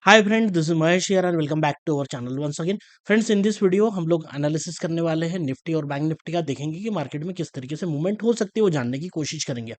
Hi friend, this is Mahesh here and welcome back to our channel once again. Friends, in this video हम लोग analysis करने वाले हैं Nifty और bank Nifty का। देखेंगे कि मार्केट में किस तरीके से मूवमेंट हो सकती है, वो जानने की कोशिश करेंगे।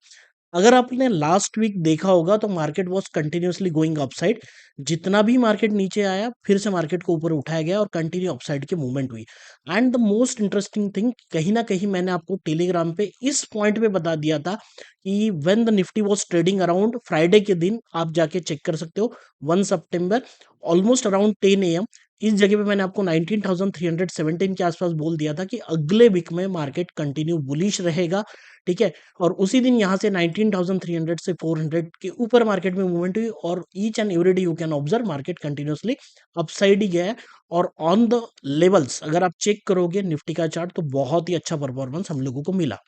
अगर आपने लास्ट वीक देखा होगा तो market was continuously going upside. जितना भी मार्केट नीचे आया, फिर से मार्केट को ऊपर उठाया गया और कंटिन्यू अपसाइड की मूवमेंट हुई। And the most interesting thing, कहीं ना कहीं मैंने आपको टेलीग्राम पे इस पॉइंट पे बता दिया था कि when the Nifty was trading around Friday के दिन, आप जाके चेक कर सकते हो 1 सितंबर ऑलमोस्ट अराउंड 10 AM। इस जगह पे मैंने आपको 19,317 के आसपास बोल दिया था कि अगले वीक में मार्केट कंटिन्यू बुलिश रहेगा। ठीक है। और उसी दिन यहाँ से 19,300 से 400 के ऊपर मार्केट में मूवमेंट हुई और each and every day you can observe market continuously upside ही गया है। और ऑन द लेवल्स अगर आप चेक करोगे निफ्टी का चार्ट, तो बहुत ही अच्छा परफॉर्मेंस हम लोगों को मिला।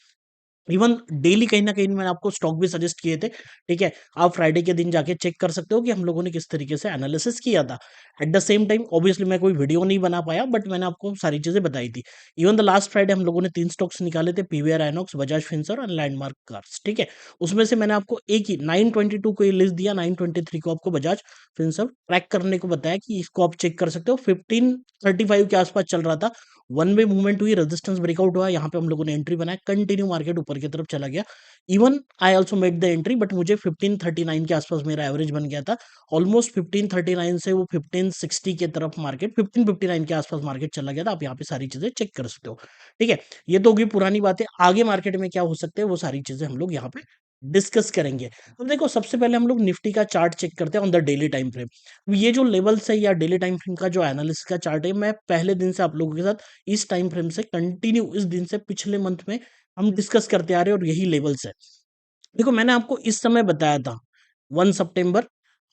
इवन डेली कहीं ना कहीं मैंने आपको स्टॉक भी सजेस्ट किए थे। ठीक है। आप फ्राइडे के दिन जाके चेक कर सकते हो कि हम लोगों ने किस तरीके से एनालिसिस किया था। Eight the same time obviously मैं कोई वीडियो नहीं बना पाया, बट मैंने आपको सारी चीजें बताई थी। इवन द लास्ट फ्राइडे हम लोगों ने 3 स्टॉक्स निकाले थे, पीवीआर आइनॉक्स, बजाज फिंसर और लैंडमार्क कार्स। ठीक है। उसमें से मैंने आपको एक ही 922 को ये लिस्ट दिया, 923 को आपको बजाज फिंसर ट्रैक करने को बताया कि इसको आप चेक कर सकते हो। 1535 के आसपास चल रहा था, वन वे मूवमेंट हुई, रेजिस्टेंस ब्रेकआउट हुआ, यहाँ पे हम लोगों ने एंट्री बनाया, कंटिन्यू मार्केट ऊपर की तरफ चला गया। Even I also made the entry, but मुझे 1539 के आसपास मेरा एवरेज बन गया था। ऑलमोस्ट 1539 से वो 1560 के तरफ मार्केट, 1559 के आसपास मार्केट चला गया था। आप यहाँ पे सारी चीजें चेक कर सकते हो। ठीक है। ये तो होगी पुरानी बातें। आगे मार्केट में क्या हो सकते हैं वो सारी चीजें हम लोग यहाँ पे डिस्कस करेंगे। तो देखो, सबसे पहले हम लोग निफ्टी का चार्ट चेक करते हैं on the daily time frame. ये जो लेवल्स है या डेली टाइम फ्रेम का जो एनालिसिस का चार्ट है, मैं पहले दिन से आप लोगों के साथ इस टाइम फ्रेम से कंटिन्यू, इस दिन से पिछले मंथ में हम डिस्कस करते आ रहे हैं और यही लेवल्स है। देखो, मैंने आपको इस समय बताया था 1 सितंबर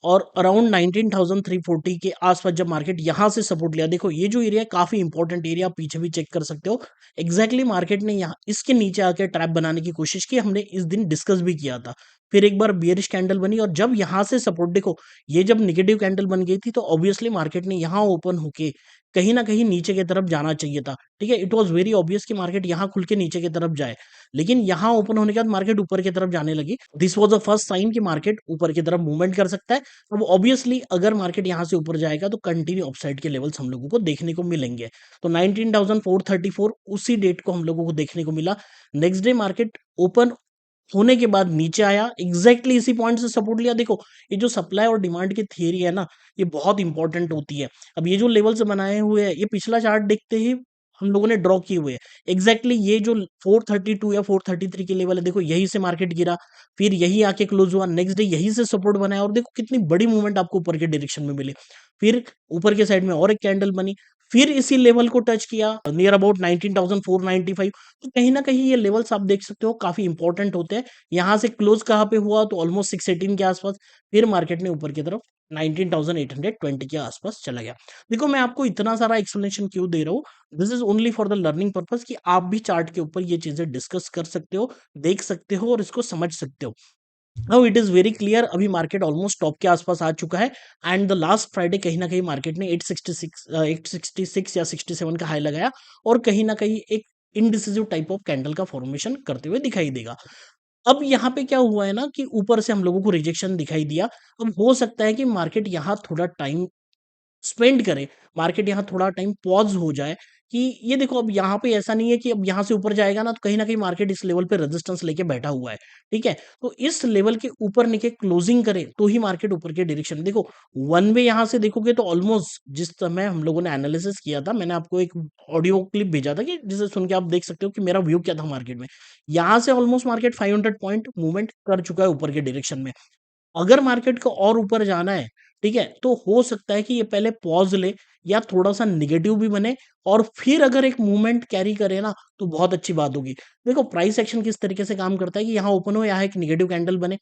और अराउंड 19,340 के आसपास जब मार्केट यहां से सपोर्ट लिया। देखो, ये जो एरिया है काफी इंपॉर्टेंट एरिया, आप पीछे भी चेक कर सकते हो। एग्जैक्टली मार्केट ने यहाँ इसके नीचे आके ट्रैप बनाने की कोशिश की, हमने इस दिन डिस्कस भी किया था। फिर एक बार बियरिश कैंडल बनी और जब यहां से सपोर्ट, देखो ये जब निगेटिव कैंडल बन गई थी तो ऑब्वियसली मार्केट ने यहाँ ओपन होके कहीं ना कहीं नीचे की तरफ जाना चाहिए था। ठीक है। इट वॉज वेरी ऑब्वियस कि मार्केट यहाँ खुल के नीचे की तरफ जाए, लेकिन यहाँ ओपन होने के बाद मार्केट ऊपर की तरफ जाने लगी। This was the first sign कि मार्केट ऊपर की तरफ मूवमेंट कर सकता है। अब ऑब्वियसली अगर मार्केट यहाँ से ऊपर जाएगा तो कंटिन्यू अपसाइड के लेवल्स हम लोगों को देखने को मिलेंगे। तो 19,434 उसी डेट को हम लोगों को देखने को मिला। नेक्स्ट डे मार्केट ओपन होने के बाद नीचे आया, एग्जैक्टली इसी पॉइंट से सपोर्ट लिया। देखो, ये जो सप्लाई और डिमांड की थियरी है ना, ये बहुत इंपॉर्टेंट होती है। अब ये जो लेवल्स बनाए हुए हैं, ये पिछला चार्ट देखते ही हम लोगों ने ड्रॉ किए हुए हैं। एग्जैक्टली ये जो 432 या 433 की लेवल है, देखो यही से मार्केट गिरा, फिर यही आके क्लोज हुआ, नेक्स्ट डे यही से सपोर्ट बनाया और देखो कितनी बड़ी मूवमेंट आपको ऊपर के डायरेक्शन में मिली। फिर ऊपर के साइड में और एक कैंडल बनी, फिर इसी लेवल को टच किया नियर अबाउट 19,495। तो कहीं ना कहीं ये लेवल्स आप देख सकते हो काफी इंपॉर्टेंट होते हैं। यहाँ से क्लोज कहाँ पे हुआ तो ऑलमोस्ट 618 के आसपास, फिर मार्केट ने ऊपर की तरफ 19,820 के आसपास चला गया। देखो, मैं आपको इतना सारा एक्सप्लेनेशन क्यों दे रहा हूँ, this is only for the learning purpose कि आप भी चार्ट के ऊपर ये चीजें डिस्कस कर सकते हो, देख सकते हो और इसको समझ सकते हो। Now it is very clear, अभी मार्केट ऑलमोस्ट टॉप के आसपास आ चुका है। एंड द लास्ट फ्राइडे कहीं ना कहीं मार्केट ने 866 या 67 का हाई लगाया और कहीं ना कहीं एक इनडिसिसिव टाइप ऑफ कैंडल का फॉर्मेशन करते हुए दिखाई देगा। अब यहाँ पे क्या हुआ है ना कि ऊपर से हम लोगों को रिजेक्शन दिखाई दिया। अब हो सकता है कि मार्केट यहाँ थोड़ा टाइम स्पेंड करे, मार्केट यहाँ थोड़ा टाइम पॉज़ हो जाए कि ये देखो, अब यहाँ पे ऐसा नहीं है कि अब यहाँ से ऊपर जाएगा ना तो कहीं न कहीं मार्केट इस लेवल पे रेजिस्टेंस लेके बैठा हुआ है। ठीक है? तो इस लेवल के ऊपर नीचे क्लोजिंग करे तो ही मार्केट ऊपर के डायरेक्शन में देखो, वन वे यहाँ से देखोगे तो ऑलमोस्ट जिस समय हम लोगों ने एनालिसिस किया था, मैंने आपको एक ऑडियो क्लिप भेजा था कि जिसे सुन के आप देख सकते हो कि मेरा व्यू क्या था मार्केट में। यहाँ से ऑलमोस्ट मार्केट 500 पॉइंट मूवमेंट कर चुका है ऊपर के डायरेक्शन में। अगर मार्केट को और ऊपर जाना है, ठीक है, तो हो सकता है कि ये पहले पॉज़ ले या थोड़ा-सा नेगेटिव भी बने और फिर अगर एक मूवमेंट कैरी करे ना, तो बहुत अच्छी बात होगी। देखो, प्राइस एक्शन किस तरीके से काम करता है कि यहाँ ओपन हो, यहाँ एक नेगेटिव कैंडल बने,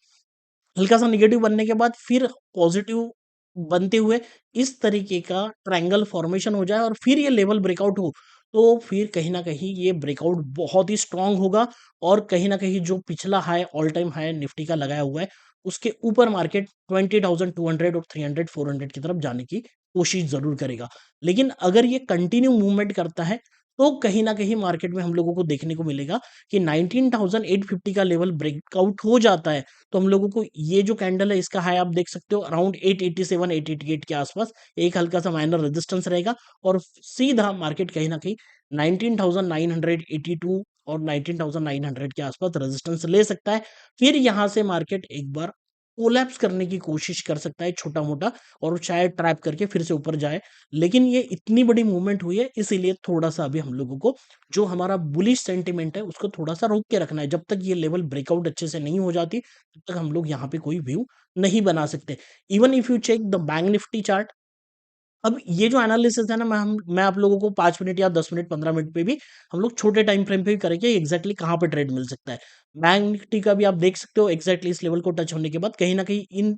हल्का-सा नेगेटिव बनने के बाद फिर पॉज़िटिव बनते हुए इस तरीके का ट्रायंगल फॉर्मेशन हो जाए और फिर ये लेवल ब्रेकआउट हो, तो फिर कहीं न कहीं ये ब्रेकआउट बहुत ही स्ट्रॉन्ग होगा और कहीं न कहीं जो पिछला high, all time high Nifty का लगाया हुआ है, उसके ऊपर मार्केट 20,200 और 300, 400 की तरफ जाने की कोशिश ज़रूर करेगा। लेकिन अगर ये कंटिन्यू मूवमेंट करता है, तो कहीं न कहीं मार्केट में हम लोगों को देखने को मिलेगा कि 19,850 का लेवल ब्रेकआउट हो जाता है, तो हम लोगों को ये जो कैंडल है इसका हाई आप देख सकते हो अराउंड 887, 888 के आसपास एक हल्का-सा माइनर रेजिस्टेंस रहेगा और सीधा मार्केट कहीं न कहीं 19,982 और 19,900 के आसपास रेजिस्टेंस ले सकता है। फिर यहाँ से मार्केट एक बार कोलैप्स करने की कोशिश कर सकता है छोटा-मोटा और शायद ट्रैप करके फिर से ऊपर जाए। लेकिन ये इतनी बड़ी मूवमेंट हुई है इसीलिए थोड़ा-सा अभी हम लोगों को जो हमारा बुलिश सेंटीमेंट है उसको थोड़ा-सा रोक के रखना है। जब तक ये लेवल ब्रेकआउट अच्छे से नहीं हो जाती, तब तक हम लोग यहाँ पे कोई व्यू नहीं बना सकते। Even if you check the bank nifty chart, अब ये जो एनालिसिस है ना मैं आप लोगों को 5 मिनट या 10 मिनट 15 मिनट पे भी हम लोग छोटे टाइम फ्रेम पे भी करेंगे एग्जैक्टली कहाँ पे ट्रेड मिल सकता है। बैंक निफ्टी का भी आप देख सकते हो एग्जैक्टली इस लेवल को टच होने के बाद कहीं न कहीं इन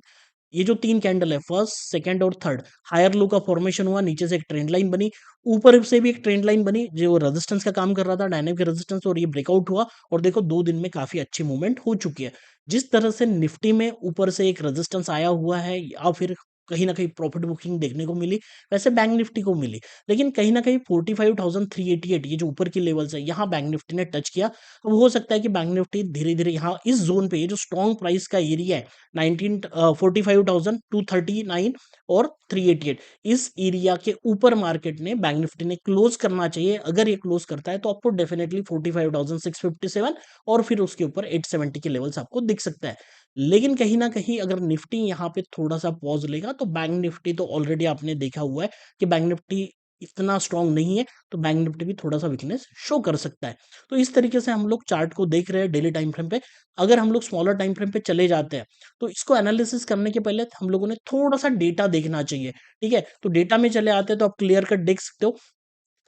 ये जो 3 कैंडल है फर्स्ट, सेकंड और थर्ड हायर लो का फॉर्मेशन हुआ, नीचे से एक ट्रेंड लाइन बनी, ऊपर से भी एक ट्रेंड लाइन बनी जो रेजिस्टेंस का काम कर रहा था, डायनामिक रेजिस्टेंस और ये ब्रेकआउट हुआ और देखो 2 दिन में काफ़ी अच्छी मूवमेंट हो चुकी है। जिस तरह से निफ्टी में ऊपर से एक रेजिस्टेंस आया हुआ है या फिर कहीं न कहीं प्रॉफिट बुकिंग देखने को मिली, वैसे बैंक निफ्टी को मिली। लेकिन कहीं न कहीं 45,388 ये जो ऊपर की लेवल्स है, यहाँ बैंक निफ्टी ने टच किया। अब हो सकता है कि बैंक निफ्टी धीरे-धीरे यहाँ इस ज़ोन पे ये जो स्ट्रॉन्ग प्राइस का एरिया है 45,239 और 388 इस एरिया के ऊपर मार्केट ने बैंक निफ्टी ने क्लोज करना चाहिए। अगर ये क्लोज करता है तो आपको डेफिनिटली 45,657 और फिर उसके ऊपर 870 के लेवल्स आपको दिख सकता है। लेकिन कहीं न कहीं अगर निफ्टी यहाँ पे थोड़ा-सा पॉज़ लेगा तो बैंक निफ्टी तो ऑलरेडी आपने देखा हुआ है कि बैंक निफ्टी इतना स्ट्रॉन्ग नहीं है, तो बैंक निफ्टी भी थोड़ा-सा वीकनेस शो कर सकता है। तो इस तरीके से हम लोग चार्ट को देख रहे हैं डेली टाइम फ्रेम पे। अगर हम लोग स्मॉलर टाइम फ्रेम पे चले जाते हैं, तो इसको एनालिसिस करने के पहले हम लोगों ने थोड़ा-सा डेटा देखना चाहिए, ठीक है? तो डेटा में चले आते हैं तो आप क्लियर कट देख सकते हो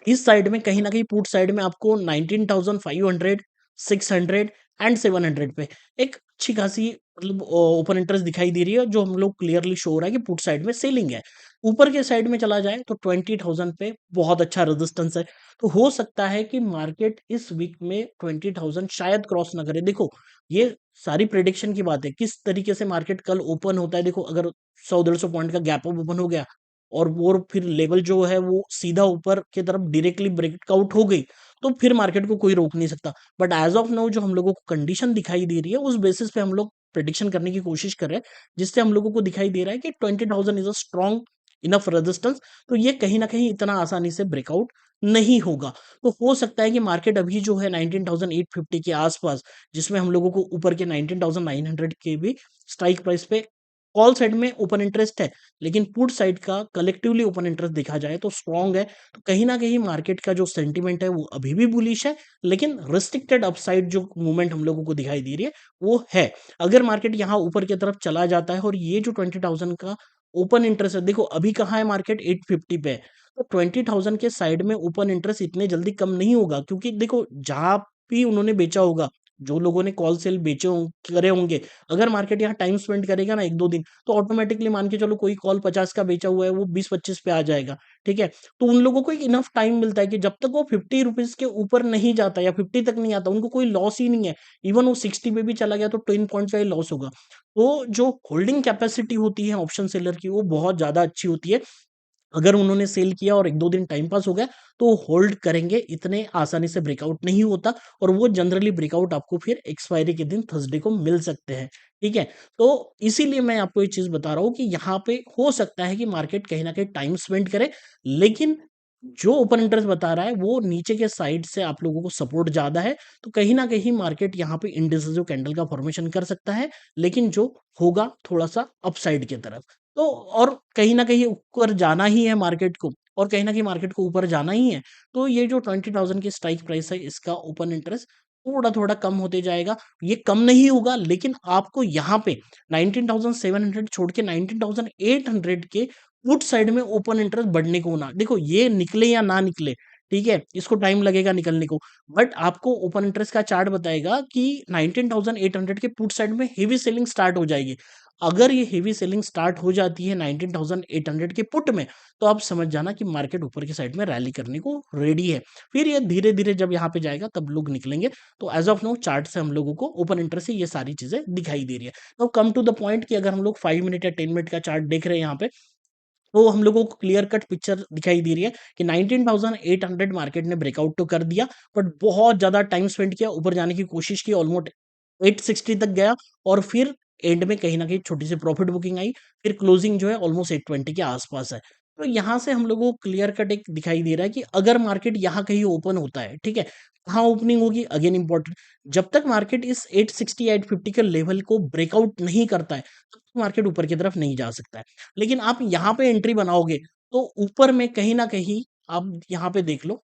इस साइड में कहीं न कहीं पुट साइड में आपको 19,500, 600 एंड 700 पे एक अच्छी खासी मतलब ओपन इंटरेस्ट दिखाई दे रही है, जो हम लोग क्लियरली शो हो रहा है कि पुट साइड में सेलिंग है। ऊपर के साइड में चला जाए तो 20,000 पे बहुत अच्छा रेजिस्टेंस है। तो हो सकता है कि मार्केट इस वीक में 20,000 शायद क्रॉस ना करे। देखो, ये सारी प्रेडिक्शन की बात है, किस तरीके से मार्केट कल ओपन होता है। देखो, अगर 100-150 पॉइंट का गैप अप ओपन हो गया और वो फिर लेवल जो है वो सीधा ऊपर की तरफ डायरेक्टली ब्रेकआउट हो गई, तो फिर मार्केट को कोई रोक नहीं सकता। बट एज़ ऑफ नाउ जो हम लोगों को कंडीशन दिखाई दे रही है, उस बेसिस पे हम लोग प्रेडिक्शन करने की कोशिश कर रहे हैं, जिससे हम लोगों को दिखाई दे रहा है कि 20,000 is a strong enough resistance, तो ये कहीं न कहीं इतना आसानी से ब्रेकआउट नहीं होगा। तो हो सकता है कि मार्केट अभी जो है 19,850 के आसपास, जिसमें हम लोगों को ऊपर के 19,900 के भी स्ट्राइक प्राइस पे कॉल साइड में ओपन इंटरेस्ट है, लेकिन पुट साइड का कलेक्टिवली ओपन इंटरेस्ट देखा जाए तो स्ट्रॉन्ग है। तो कहीं न कहीं मार्केट का जो सेंटीमेंट है वो अभी भी बुलिश है, लेकिन रिस्ट्रिक्टेड अपसाइड जो मूवमेंट हम लोगों को दिखाई दे रही है, वो है। अगर मार्केट यहाँ ऊपर की तरफ चला जाता है और ये जो 20,000 का ओपन इंटरेस्ट है, देखो अभी कहाँ है मार्केट 850 पे है, तो 20,000 के साइड में ओपन इंटरेस्ट इतने जल्दी कम नहीं होगा क्योंकि देखो जहाँ भी उन्होंने बेचा होगा, जो लोगों ने कॉल सेल बेचे करे होंगे, अगर मार्केट यहाँ टाइम स्पेंड करेगा ना 1-2 दिन, तो ऑटोमैटिकली मान के चलो कोई कॉल 50 का बेचा हुआ है, वो 20-25 पे आ जाएगा, ठीक है? तो उन लोगों को एक इनफ टाइम मिलता है कि जब तक वो ₹50 के ऊपर नहीं जाता या 50 तक नहीं आता, उनको कोई लॉस ही नहीं है। इवन वो 60 पे भी चला गया तो 10 पॉइंट्स का ही लॉस होगा। तो जो होल्डिंग कैपेसिटी होती है ऑप्शन सेलर की, वो बहुत ज़्यादा अच्छी होती है। अगर उन्होंने सेल किया और 1-2 दिन टाइम पास हो गया, तो होल्ड करेंगे, इतने आसानी से ब्रेकआउट नहीं होता और वो जनरली ब्रेकआउट आपको फिर एक्सपायरी के दिन थर्सडे को मिल सकते हैं, ठीक है? तो इसीलिए मैं आपको ये चीज़ बता रहा हूँ कि यहाँ पे हो सकता है कि मार्केट कहीं न कहीं टाइम स्पेंड करे, लेकिन जो ओपन इंटरेस्ट बता रहा है, वो नीचे के साइड से आप लोगों को सपोर्ट ज़्यादा है, तो कहीं न कहीं मार्केट यहाँ पे इंडिसिसिव कैंडल का फॉर्मेशन कर सकता है, लेकिन जो होगा थोड़ा-सा अपसाइड की तरफ। तो और कहीं न कहीं ऊपर जाना ही है मार्केट को और कहीं न कहीं मार्केट को ऊपर जाना ही है, तो ये जो 20,000 की स्ट्राइक प्राइस है, इसका ओपन इंटरेस्ट थोड़ा-थोड़ा कम होते जाएगा। ये कम नहीं होगा, लेकिन आपको यहाँ पे 19,700 छोड़ के 19,800 के पुट साइड में ओपन इंटरेस्ट बढ़ने को ना देखो ये निकले या ना निकले, ठीक है? इसको टाइम लगेगा निकलने को, बट आपको ओपन इंटरेस्ट का चार्ट बताएगा कि 19,800 के पुट साइड में हेवी सेलिंग स्टार्ट हो जाएगी। अगर ये हेवी सेलिंग स्टार्ट हो जाती है 19,800 के पुट में, तो आप समझ जाना कि मार्केट ऊपर की साइड में रैली करने को रेडी है। फिर ये धीरे-धीरे जब यहाँ पे जाएगा तब लोग निकलेंगे। तो एज़ ऑफ नाउ चार्ट से हम लोगों को ओपन इंटरेस्ट से ये सारी चीज़ें दिखाई दे रही है। Now come to the point कि अगर हम लोग 5 मिनट या 10 मिनट का चार्ट देख रहे हैं यहाँ पे, तो हम लोगों को क्लियर कट पिक्चर दिखाई दे रही है कि 19,800 मार्केट ने ब्रेकआउट तो कर दिया, बट बहुत ज़्यादा टाइम स्पेंड किया, ऊपर जाने की कोशिश की, ऑलमोस्ट 860 तक गया और फिर एंड में कहीं न कहीं छोटी-सी प्रॉफिट बुकिंग आई, फिर क्लोजिंग जो है ऑलमोस्ट 820 के आस-पास है। तो यहाँ से हम लोगों को क्लियर कट एक दिखाई दे रहा है कि अगर मार्केट यहाँ कहीं ओपन होता है, ठीक है? कहाँ ओपनिंग होगी अगेन इम्पोर्टेंट, जब तक मार्केट इस 860 850 के लेवल को ब्रेकआउट नहीं करता है, तब तक मार्केट ऊपर की तरफ नहीं जा सकता है। लेकिन आप यहाँ पे एंट्री बनाओगे, तो ऊपर में कहीं न कहीं आप यहाँ पे देख लो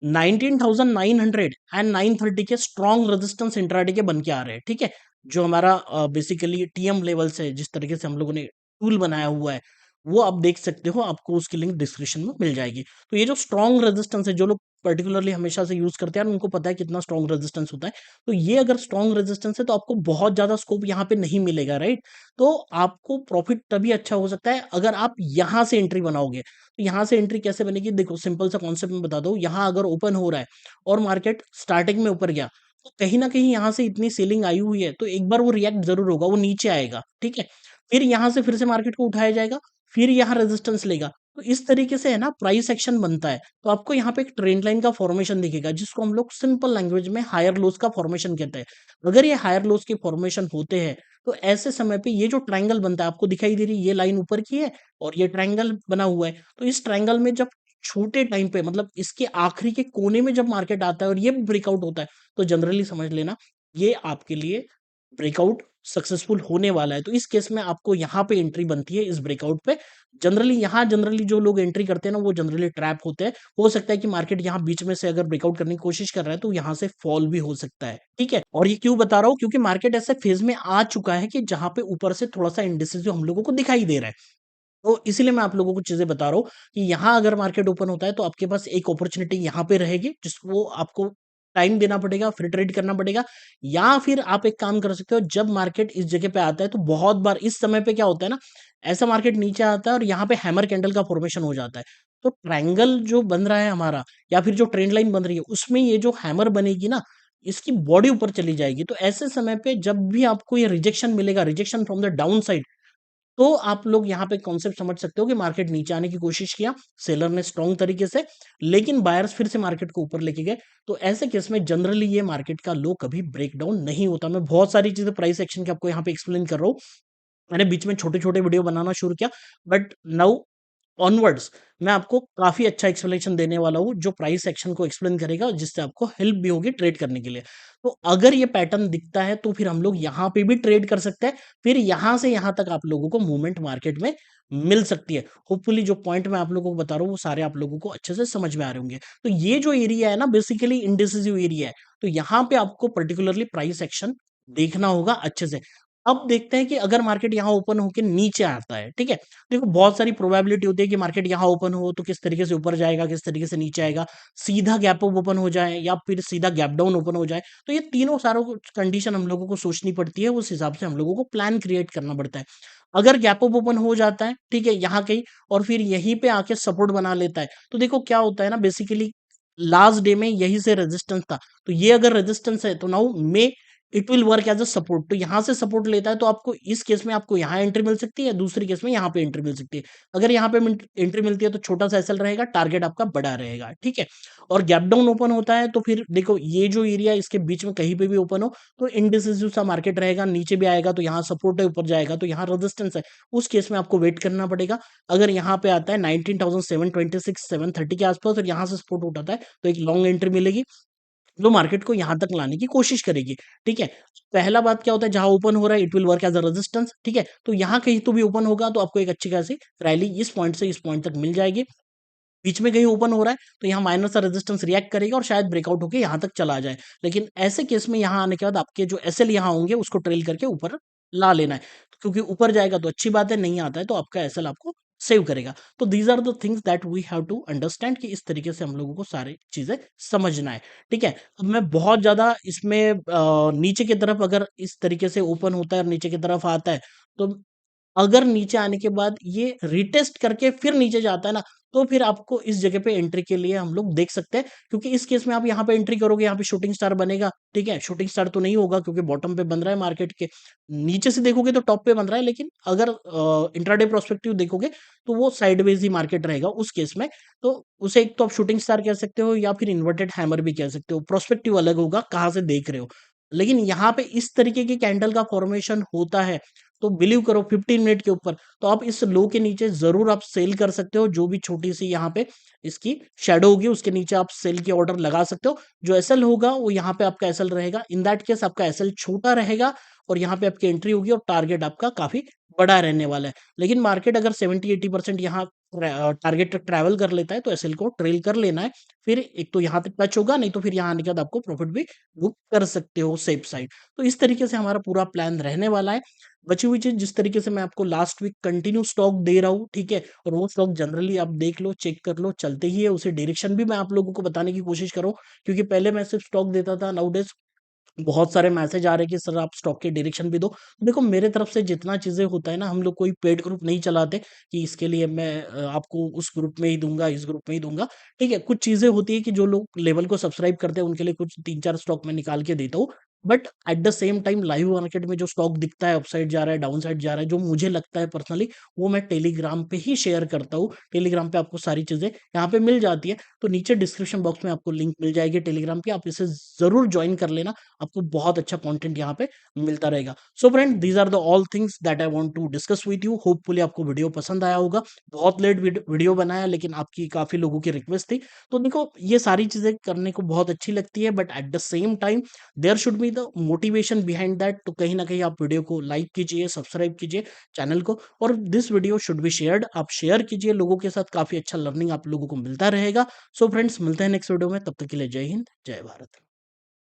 19,900 एंड 930 के स्ट्रॉन्ग रेजिस्टेंस इंट्राडे के बन के आ रहे हैं, ठीक है? जो हमारा बेसिकली टीएम लेवल्स है, जिस तरीके से हम लोगों ने टूल बनाया हुआ है, वो आप देख सकते हो, आपको उसकी लिंक डिस्क्रिप्शन में मिल जाएगी। तो ये जो स्ट्रॉन्ग रेजिस्टेंस है, जो लोग पर्टिकुलरली हमेशा से यूज़ करते हैं, उनको पता है कितना स्ट्रॉन्ग रेजिस्टेंस होता है। तो ये अगर स्ट्रॉन्ग रेजिस्टेंस है, तो आपको बहुत ज़्यादा स्कोप यहाँ पे नहीं मिलेगा, राइट? तो आपको प्रॉफिट तभी अच्छा हो सकता है, अगर आप यहाँ से एंट्री बनाओगे। तो यहाँ से एंट्री कैसे बनेगी? देखो सिंपल सा कॉन्सेप्ट मैं बता दूँ, यहाँ अगर ओपन हो रहा है और मार्केट स्टार्टिंग में ऊपर गया, तो कहीं न कहीं यहाँ से इतनी सेलिंग आई हुई है, तो एक बार वो रिएक्ट ज़रूर होगा, वो नीचे आएगा, ठीक है? फिर यहाँ से फिर से मार्केट को उठाया जाएगा, फिर यहाँ रेजिस्टेंस लेगा। तो इस तरीके से है ना प्राइस एक्शन बनता है। तो आपको यहाँ पे एक ट्रेंड लाइन का फॉर्मेशन दिखेगा, जिसको हम लोग सिंपल लैंग्वेज में हायर लोज का फॉर्मेशन कहते हैं। अगर ये हायर लोज के फॉर्मेशन होते हैं, तो ऐसे समय पे ये जो ट्रायंगल बनता है, आपको दिखाई दे रही है ये लाइन ऊपर की है और ये ट्रायंगल बना हुआ है। तो इस ट्रायंगल में जब छोटे टाइम पे मतलब इसके आखिरी के कोने में जब मार्केट आता है और ये ब्रेकआउट होता है, तो जनरली समझ लेना ये आपके लिए ब्रेकआउट सक्सेसफुल होने वाला है। तो इस केस में आपको यहाँ पे एंट्री बनती है इस ब्रेकआउट पे। जनरली जो लोग एंट्री करते हैं ना, वो जनरली ट्रैप होते हैं। हो सकता है कि मार्केट यहाँ बीच में से अगर ब्रेकआउट करने की कोशिश कर रहा है, तो यहाँ से फॉल भी हो सकता है, ठीक है? और ये क्यों बता रहा हूँ? क्योंकि मार्केट ऐसे फेज़ में आ चुका है कि जहाँ पे ऊपर से थोड़ा-सा इंडिसेस हम लोगों को दिखाई दे रहा है। तो इसीलिए मैं आप लोगों को चीज़ें बता रहा हूँ कि यहाँ अगर मार्केट ओपन होता है, तो आपके पास एक अपॉर्च्युनिटी यहाँ पे रहेगी, जिसको आपको टाइम देना पड़ेगा, फिर ट्रेड करना पड़ेगा, या फिर आप एक काम कर सकते हो, जब मार्केट इस जगह पे आता है, तो बहुत बार इस समय पे क्या होता है ना, ऐसा मार्केट नीचे आता है और यहाँ पे हैमर कैंडल का फॉर्मेशन हो जाता है। तो ट्रायंगल जो बन रहा है हमारा, या फिर जो ट्रेंड लाइन बन रही है, उसमें ये जो हैमर बनेगी ना, इसकी बॉडी ऊपर चली जाएगी। तो ऐसे समय पे जब भी आपको ये रिजेक्शन मिलेगा, rejection from the down side, तो आप लोग यहाँ पे कॉन्सेप्ट समझ सकते हो कि मार्केट नीचे आने की कोशिश किया, सेलर ने स्ट्रॉन्ग तरीके से, लेकिन बायर्स फिर से मार्केट को ऊपर लेके गए। तो ऐसे केस में जनरली ये मार्केट का लो कभी ब्रेक डाउन नहीं होता। मैं बहुत सारी चीज़ें प्राइस एक्शन की आपको यहाँ पे एक्सप्लेन कर रहा हूँ। मैंने बीच में छोटे-छोटे वीडियो बनाना शुरू किया, बट नाउ ऑनवर्ड्स मैं आपको काफ़ी अच्छा एक्सप्लेनेशन देने वाला हूँ, जो प्राइस एक्शन को एक्सप्लेन करेगा, जिससे आपको हेल्प भी होगी ट्रेड करने के लिए। तो अगर ये पैटर्न दिखता है, तो फिर हम लोग यहाँ पे भी ट्रेड कर सकते हैं। फिर यहाँ से यहाँ तक आप लोगों को मूवमेंट मार्केट में मिल सकती है। होपफुली जो पॉइंट मैं आप लोगों को बता रहा हूँ, वो सारे आप लोगों को अच्छे से समझ में आ रहे होंगे। तो ये जो एरिया है ना, बेसिकली इंडिसिसिव एरिया है। तो यहाँ पे आपको पर्टिकुलरली प्राइस एक्शन देखना होगा अच्छे से। अब देखते हैं कि अगर मार्केट यहाँ ओपन होके नीचे आता है, ठीक है? देखो बहुत सारी प्रोबेबिलिटी होती है कि मार्केट यहाँ ओपन हो तो किस तरीके से ऊपर जाएगा, किस तरीके से नीचे आएगा, सीधा गैप अप ओपन हो जाए या फिर सीधा गैप डाउन ओपन हो जाए। तो ये तीनों सारों कंडीशन हम लोगों को सोचनी पड़ती है, उस हिसाब से हम लोगों को प्लान क्रिएट करना पड़ता है। अगर गैप अप ओपन हो जाता है, ठीक है, यहाँ कहीं और फिर यहीं पे आके सपोर्ट बना लेता है, तो देखो क्या होता है ना, बेसिकली लास्ट डे में यहीं से रेजिस्टेंस था, तो ये अगर रेजिस्टेंस है तो now may it will work as a support. तो यहाँ से सपोर्ट लेता है, तो आपको इस केस में आपको यहाँ एंट्री मिल सकती है, दूसरी केस में यहाँ पे एंट्री मिल सकती है। अगर यहाँ पे एंट्री मिलती है, तो छोटा-सा एसएल रहेगा, टारगेट आपका बड़ा रहेगा, ठीक है? और गैप डाउन ओपन होता है, तो फिर देखो ये जो एरिया इसके बीच में कहीं पे भी ओपन हो, तो इंडिसिसिव सा मार्केट रहेगा, नीचे भी आएगा तो यहाँ सपोर्ट है, ऊपर जाएगा तो यहाँ रेजिस्टेंस है। उस केस में आपको वेट करना पड़ेगा। अगर यहाँ पे आता है 19,726 730 के आसपास और यहाँ से सपोर्ट उठाता है, तो एक लॉन्ग एंट्री मिलेगी। जो मार्केट को यहाँ तक लाने की कोशिश करेगी, ठीक है? पहला बात क्या होता है, जहाँ ओपन हो रहा है it will work as a resistance, ठीक है? तो यहाँ कहीं तो भी ओपन होगा, तो आपको एक अच्छी खासी रैली इस पॉइंट से इस पॉइंट तक मिल जाएगी। बीच में कहीं ओपन हो रहा है, तो यहाँ माइनर सा रेजिस्टेंस रिएक्ट करेगा और शायद ब्रेकआउट होके यहाँ तक चला जाए। लेकिन ऐसे केस में यहाँ आने के बाद आपके जो एसएल यहाँ होंगे, उसको ट्रेल करके ऊपर ला लेना है। क्योंकि ऊपर जाएगा तो अच्छी बात है, नहीं आता है तो आपका एसएल आपको सेव करेगा। तो these are the things that we have to understand कि इस तरीके से हम लोगों को सारी चीज़ें समझना है, ठीक है? अब मैं बहुत ज़्यादा इसमें नीचे की तरफ अगर इस तरीके से ओपन होता है और नीचे की तरफ आता है, तो अगर नीचे आने के बाद ये रिटेस्ट करके फिर नीचे जाता है ना, तो फिर आपको इस जगह पे एंट्री के लिए हम लोग देख सकते हैं, क्योंकि इस केस में आप यहाँ पे एंट्री करोगे, यहाँ पे शूटिंग स्टार बनेगा, ठीक है? शूटिंग स्टार तो नहीं होगा क्योंकि बॉटम पे बन रहा है मार्केट के। नीचे से देखोगे तो टॉप पे बन रहा है, लेकिन अगर इंट्राडे प्रोस्पेक्टिव देखोगे तो वो साइडवेज ही मार्केट रहेगा उस केस में। तो उसे एक तो आप शूटिंग स्टार कह सकते हो या फिर इन्वर्टेड हैमर भी कह सकते हो। प्रोस्पेक्टिव अलग होगा, कहाँ से देख रहे हो। लेकिन यहाँ पे इस तरीके की कैंडल का फॉर्मेशन होता है, तो बिलीव करो 15 मिनट के ऊपर, तो आप इस लो के नीचे ज़रूर आप सेल कर सकते हो। जो भी छोटी-सी यहाँ पे इसकी शैडो होगी, उसके नीचे आप सेल की ऑर्डर लगा सकते हो। जो एसएल होगा, वो यहाँ पे आपका एसएल रहेगा। इन दैट केस आपका एसएल छोटा रहेगा और यहाँ पे आपकी एंट्री होगी और टारगेट आपका काफ़ी बड़ा रहने वाला है। लेकिन मार्केट अगर 70-80% यहाँ टारगेट तक ट्रैवल कर लेता है, तो एसएल को ट्रेल कर लेना है। फिर एक तो यहाँ तक टच होगा, नहीं तो फिर यहाँ आने के बाद आपको प्रॉफिट भी बुक कर सकते हो सेफ साइड। तो इस तरीके से हमारा पूरा प्लान रहने वाला है। बची हुई चीज़ जिस तरीके से मैं आपको लास्ट वीक कंटिन्यू स्टॉक दे रहा हूँ, ठीक है? और वो स्टॉक जनरली आप देख लो, चेक कर लो, चलते ही है। उसे डायरेक्शन भी मैं आप लोगों को बताने की कोशिश कर रहा हूँ, क्योंकि पहले मैं सिर्फ स्टॉक देता था, नाउ डेज़ बहुत सारे मैसेज आ रहे हैं कि सर आप स्टॉक की डायरेक्शन भी दो। देखो मेरे तरफ से जितना चीज़ें होता है ना, हम लोग कोई पेड ग्रुप नहीं चलाते कि इसके लिए मैं आपको उस ग्रुप में ही दूँगा, इस ग्रुप में ही दूँगा, ठीक है? कुछ चीज़ें होती है कि जो लोग लेवल को सब्सक्राइब करते हैं, उनके लिए कुछ 3-4 स्टॉक मैं निकाल के देता हूँ। But at the same time live market में जो स्टॉक दिखता है, अपसाइड जा रहा है, डाउन साइड जा रहा है, जो मुझे लगता है पर्सनली, वो मैं टेलीग्राम पे ही शेयर करता हूँ। टेलीग्राम पे आपको सारी चीज़ें यहाँ पे मिल जाती है। तो नीचे डिस्क्रिप्शन बॉक्स में आपको लिंक मिल जाएगी टेलीग्राम की, आप इसे ज़रूर जॉइन कर लेना। आपको बहुत अच्छा कंटेंट यहाँ पे मिलता रहेगा। So friend, these are the all things that I want to discuss with you. Hopefully आपको वीडियो पसंद आया होगा। बहुत लेट वीडियो बनाया, लेकिन आपकी काफ़ी लोगों की रिक्वेस्ट थी। तो देखो ये सारी चीज़ें करने को बहुत अच्छी लगती है, but at the same time there should be the motivation behind that. तो कहीं न कहीं आप वीडियो को लाइक कीजिए, सब्सक्राइब कीजिए चैनल को, और this video should be shared. आप शेयर कीजिए लोगों के साथ, काफ़ी अच्छा लर्निंग आप लोगों को मिलता रहेगा। सो फ्रेंड्स, मिलते हैं नेक्स्ट वीडियो में, तब तक के लिए जय हिंद, जय भारत।